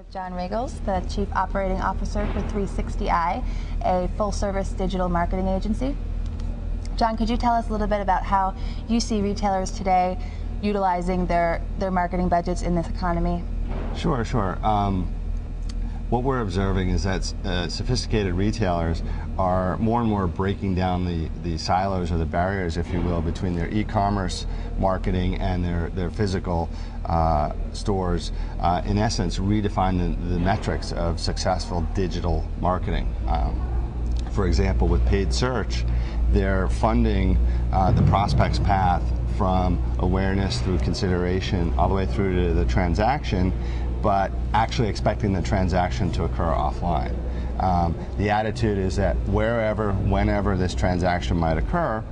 with John Ragals, the Chief Operating Officer for 360i, a full-service digital marketing agency. John, could you tell us a little bit about how you see retailers today utilizing their marketing budgets in this economy? Sure. What we're observing is that sophisticated retailers are more and more breaking down the silos or the barriers, if you will, between their e-commerce marketing and their physical stores. In essence, redefine the metrics of successful digital marketing. For example, with paid search, they're funding the prospect's path from awareness through consideration all the way through to the transaction, but actually expecting the transaction to occur offline. The attitude is that wherever, whenever this transaction might occur,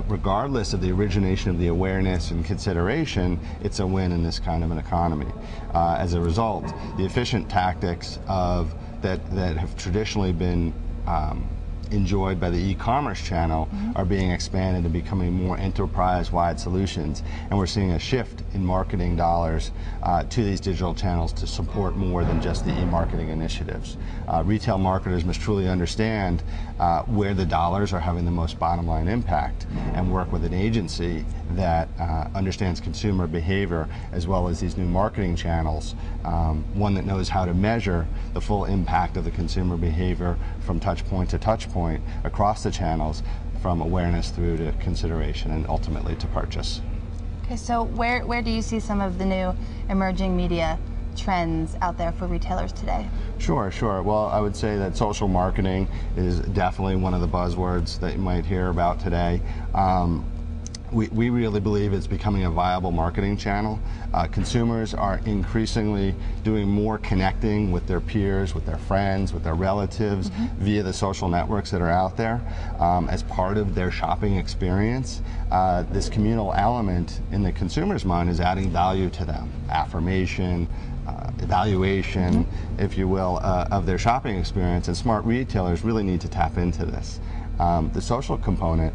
regardless of the origination of the awareness and consideration, it's a win in this kind of an economy. As a result, the efficient tactics that have traditionally been enjoyed by the e-commerce channel are being expanded and becoming more enterprise-wide solutions, and we're seeing a shift in marketing dollars to these digital channels to support more than just the e-marketing initiatives. Retail marketers must truly understand where the dollars are having the most bottom line impact and work with an agency that understands consumer behavior as well as these new marketing channels, one that knows how to measure the full impact of the consumer behavior from touch point to touch point across the channels, from awareness through to consideration and ultimately to purchase. Okay, so where do you see some of the new emerging media trends out there for retailers today? Sure. Well, I would say that social marketing is definitely one of the buzzwords that you might hear about today. We really believe it's becoming a viable marketing channel. Consumers are increasingly doing more connecting with their peers, with their friends, with their relatives via the social networks that are out there as part of their shopping experience. This communal element in the consumer's mind is adding value to them, affirmation, evaluation, if you will, of their shopping experience, and smart retailers really need to tap into this. The social component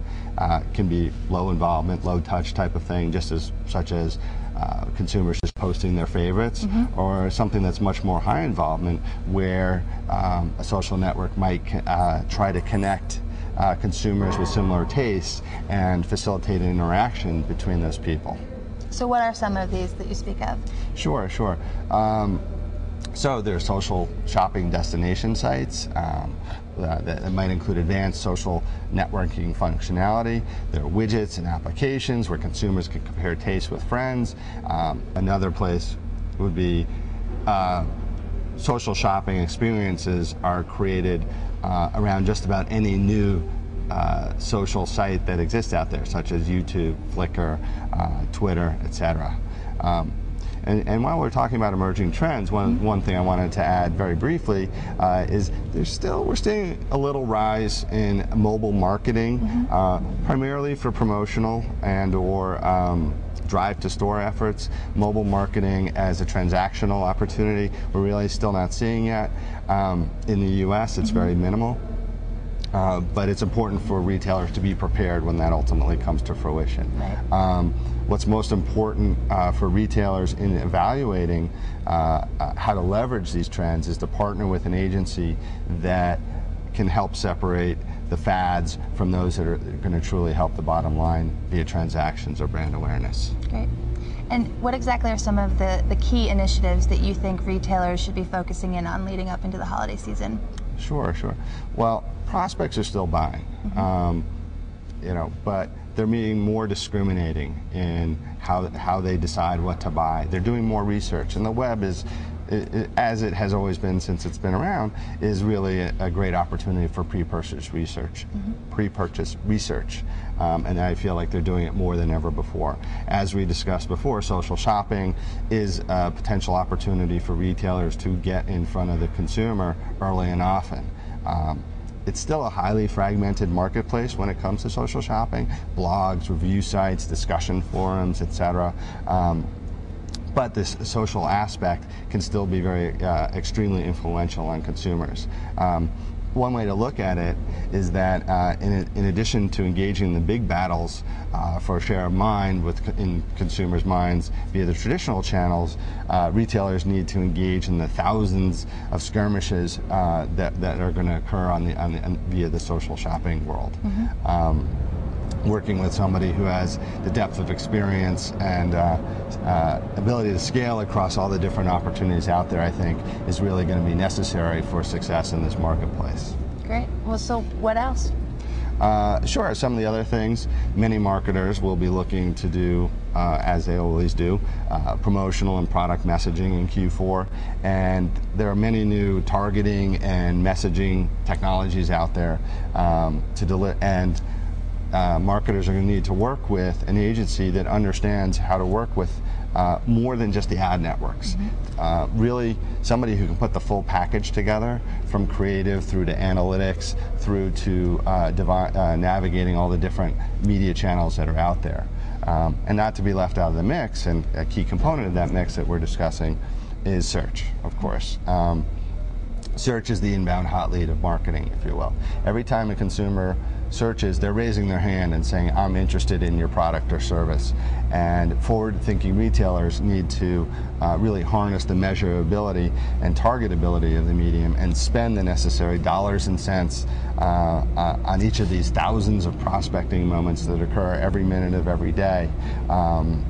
can be low involvement, low touch type of thing, such as consumers just posting their favorites, or something that's much more high involvement where a social network might try to connect consumers with similar tastes and facilitate an interaction between those people. So what are some of these that you speak of? Sure. So there are social shopping destination sites that might include advanced social networking functionality. There are widgets and applications where consumers can compare tastes with friends. Another place would be social shopping experiences are created around just about any new social site that exists out there, such as YouTube, Flickr, Twitter, etc. And while we're talking about emerging trends, one thing I wanted to add very briefly is we're seeing a little rise in mobile marketing, primarily for promotional and/or drive-to-store efforts. Mobile marketing as a transactional opportunity, we're really still not seeing yet. In the U.S., it's very minimal. But it's important for retailers to be prepared when that ultimately comes to fruition. Right. What's most important for retailers in evaluating how to leverage these trends is to partner with an agency that can help separate the fads from those that are going to truly help the bottom line via transactions or brand awareness. Great. And what exactly are some of the key initiatives that you think retailers should be focusing in on leading up into the holiday season? Sure. Well, prospects are still buying, but they're being more discriminating in how they decide what to buy. They're doing more research, and the web is, as it has always been since it's been around, is really a great opportunity for pre-purchase research. And I feel like they're doing it more than ever before. As we discussed before, social shopping is a potential opportunity for retailers to get in front of the consumer early and often. It's still a highly fragmented marketplace when it comes to social shopping: blogs, review sites, discussion forums, etc. But this social aspect can still be very extremely influential on consumers. one way to look at it is that in addition to engaging the big battles for share of mind in consumers' minds via the traditional channels, retailers need to engage in the thousands of skirmishes that are going to occur via the social shopping world. Working with somebody who has the depth of experience and ability to scale across all the different opportunities out there, I think, is really going to be necessary for success in this marketplace. Great. Well, so what else? Sure, some of the other things, many marketers will be looking to do, as they always do, promotional and product messaging in Q4, and there are many new targeting and messaging technologies out there to deliver, and marketers are going to need to work with an agency that understands how to work with more than just the ad networks. Really somebody who can put the full package together, from creative through to analytics, through to navigating all the different media channels that are out there. And not to be left out of the mix, and a key component of that mix that we're discussing is search, of course. Search is the inbound hot lead of marketing, if you will. Every time a consumer searches, they're raising their hand and saying, I'm interested in your product or service. And forward-thinking retailers need to really harness the measurability and targetability of the medium and spend the necessary dollars and cents on each of these thousands of prospecting moments that occur every minute of every day on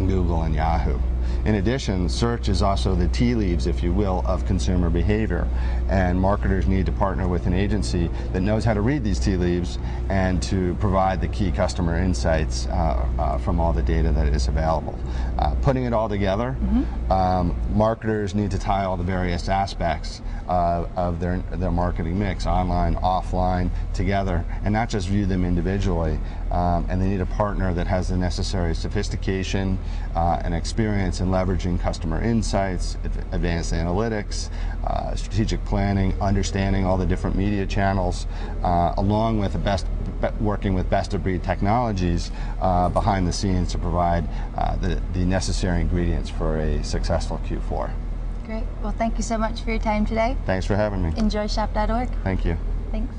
Google and Yahoo. In addition, search is also the tea leaves, if you will, of consumer behavior, and marketers need to partner with an agency that knows how to read these tea leaves and to provide the key customer insights from all the data that is available. Putting it all together, marketers need to tie all the various aspects of their marketing mix, online, offline, together, and not just view them individually. And they need a partner that has the necessary sophistication and experience in leveraging customer insights, advanced analytics, strategic planning, understanding all the different media channels, along with working with best-of-breed technologies behind the scenes to provide the necessary ingredients for a successful Q4. Great. Well, thank you so much for your time today. Thanks for having me. Enjoy shop.org. Thank you. Thanks.